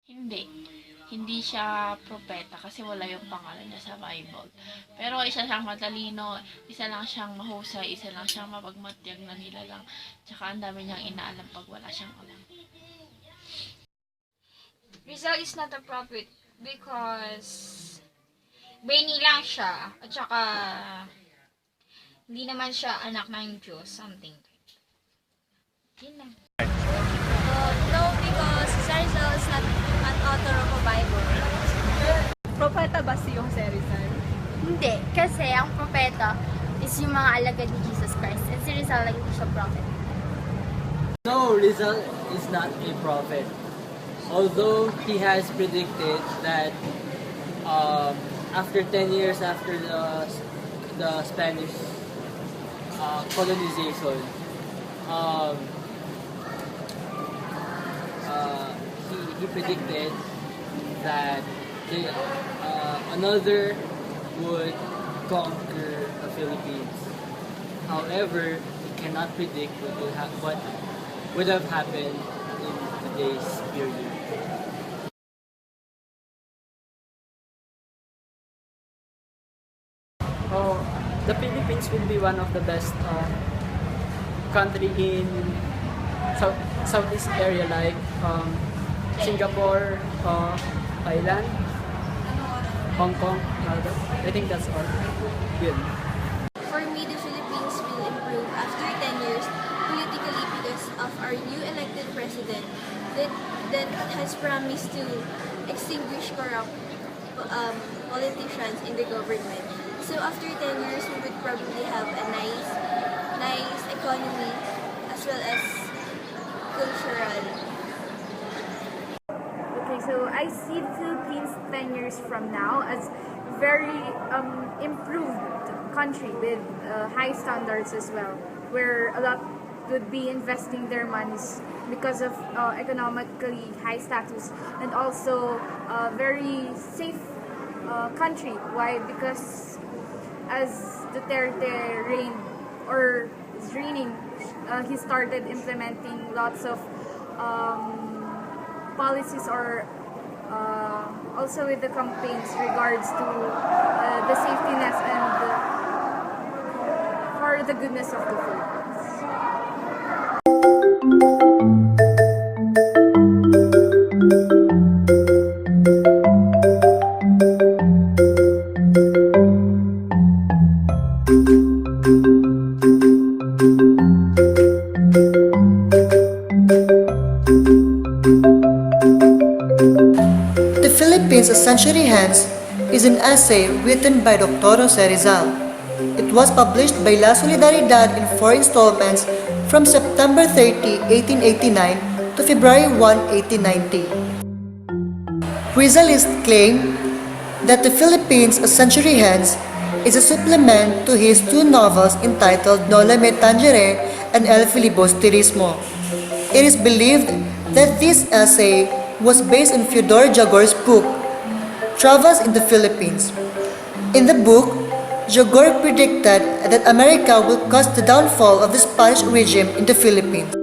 Hindi. Hindi siya propeta kasi wala yung pangalan niya sa Bible. Pero isa siyang matalino, isa lang siyang mahusay, isa lang siyang mapagmatyag na nilalang. Tsaka ang dami niyang inaalam pag wala siyang alam. Rizal is not a prophet because brainy lang siya. At saka, hindi naman siya anak ng Diyos, something. Yun lang. No, because Rizal is not an author of a Bible. Propeta ba si Jose Rizal? Hindi, kasi ang propeta is yung mga alagad ni Jesus Christ. And si Rizal like hindi siya prophet. No, Rizal is not a prophet. Although he has predicted that after 10 years after the Spanish colonization, um, he predicted that another would conquer the Philippines. However, he cannot predict what would have happened in today's period. Oh, the Philippines will be one of the best country in Southeast area like Singapore, Thailand, Hong Kong. I think that's all. Good. For me, the Philippines will improve after 10 years politically because of our new elected president that has promised to extinguish corrupt politicians in the government. So after 10 years, we would probably have a nice economy as well as cultural. Okay, so I see the Philippines 10 years from now as very improved country with high standards as well, where a lot would be investing their monies because of economically high status and also a very safe country. Why? Because as Duterte reigned or is reigning, he started implementing lots of policies or also with the campaigns regards to the safetyness and for the goodness of the Philippines. The Philippines, A Century Hence is an essay written by Dr. Jose Rizal. It was published by La Solidaridad in 4 installments from September 30, 1889 to February 1, 1890. Rizalist claimed that The Philippines, A Century Hence is a supplement to his 2 novels entitled Noli Me Tangere and El Filibusterismo. It is believed that this essay was based on Fyodor Jagor's book, Travels in the Philippines. In the book, Jagor predicted that America will cause the downfall of the Spanish regime in the Philippines.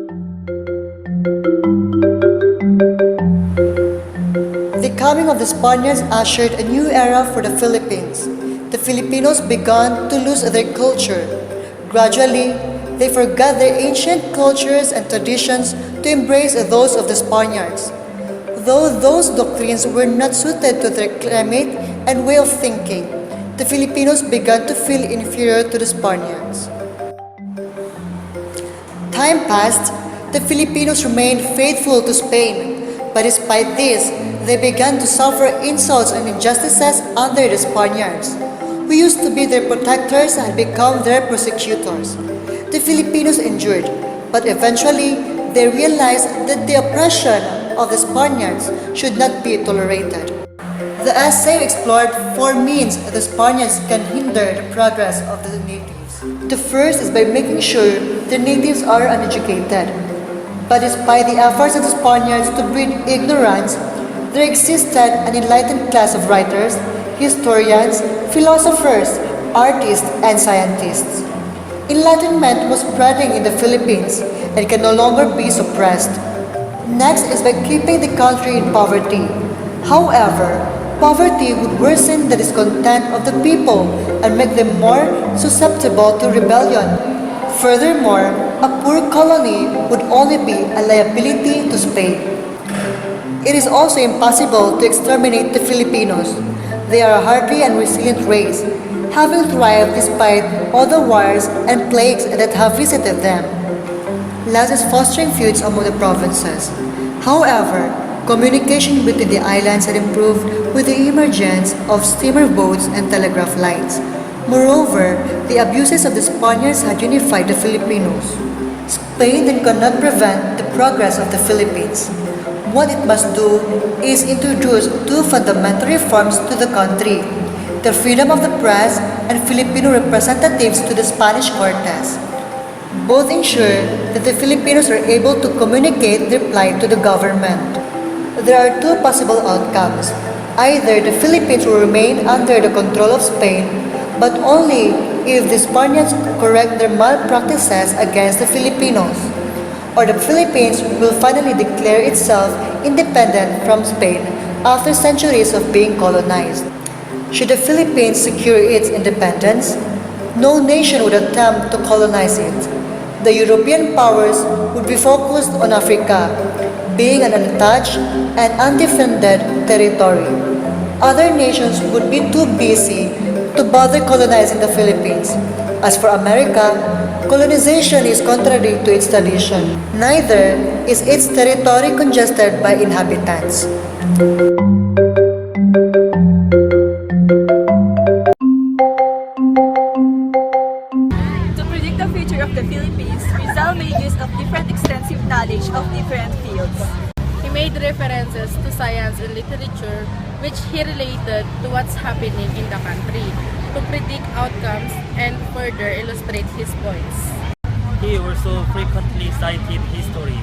The coming of the Spaniards ushered a new era for the Philippines. The Filipinos began to lose their culture. Gradually, they forgot their ancient cultures and traditions to embrace those of the Spaniards. Though those doctrines were not suited to their climate and way of thinking, the Filipinos began to feel inferior to the Spaniards. Time passed, the Filipinos remained faithful to Spain, but despite this, they began to suffer insults and injustices under the Spaniards, who used to be their protectors had become their persecutors. The Filipinos endured, but eventually they realized that the oppression of the Spaniards should not be tolerated. The essay explored 4 means the Spaniards can hinder the progress of the natives. The first is by making sure the natives are uneducated. But despite the efforts of the Spaniards to breed ignorance, there existed an enlightened class of writers, historians, philosophers, artists, and scientists. Enlightenment was spreading in the Philippines and can no longer be suppressed. Next is by keeping the country in poverty. However, poverty would worsen the discontent of the people and make them more susceptible to rebellion. Furthermore, a poor colony would only be a liability to Spain. It is also impossible to exterminate the Filipinos. They are a hardy and resilient race, having thrived despite all the wars and plagues that have visited them. Last is fostering feuds among the provinces. However, communication between the islands had improved with the emergence of steamer boats and telegraph lines. Moreover, the abuses of the Spaniards had unified the Filipinos. Spain then could not prevent the progress of the Philippines. What it must do is introduce two fundamental reforms to the country: the freedom of the press and Filipino representatives to the Spanish Cortes. Both ensure that the Filipinos are able to communicate their plight to the government. There are two possible outcomes. Either the Philippines will remain under the control of Spain, but only if the Spaniards correct their malpractices against the Filipinos, or the Philippines will finally declare itself independent from Spain after centuries of being colonized. Should the Philippines secure its independence, no nation would attempt to colonize it. The European powers would be focused on Africa, being an untouched and undefended territory. Other nations would be too busy to bother colonizing the Philippines. As for America, colonization is contrary to its tradition. Neither is its territory congested by inhabitants. To predict the future of the Philippines, Rizal made use of different extensive knowledge of different fields. He made references to science and literature which he related to what's happening in the country to predict outcomes and further illustrate his points. He also frequently cited history.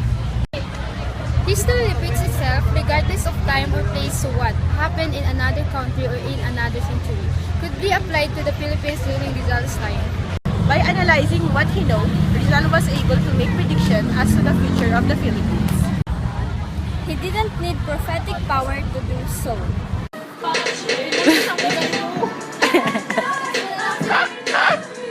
History repeats itself regardless of time or place, so what happened in another country or in another century could be applied to the Philippines during Rizal's time. By analyzing what he knew, Rizal was able to make prediction as to the future of the Philippines. He didn't need prophetic power to do so.